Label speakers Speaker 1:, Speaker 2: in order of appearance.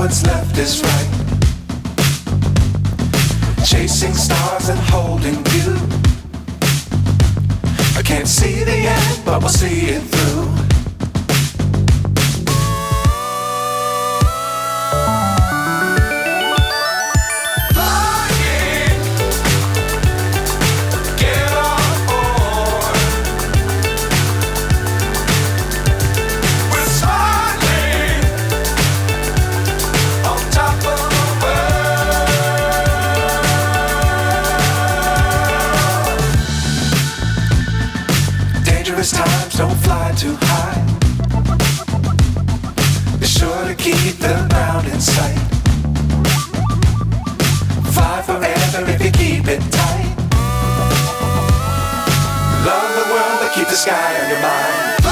Speaker 1: what's left is right. Chasing stars and holding you. I can't see the end, but we'll see it through. Times don't fly too high. Be sure to keep the ground in sight. Fly forever if you keep it tight. Love the world but keep the sky on your mind.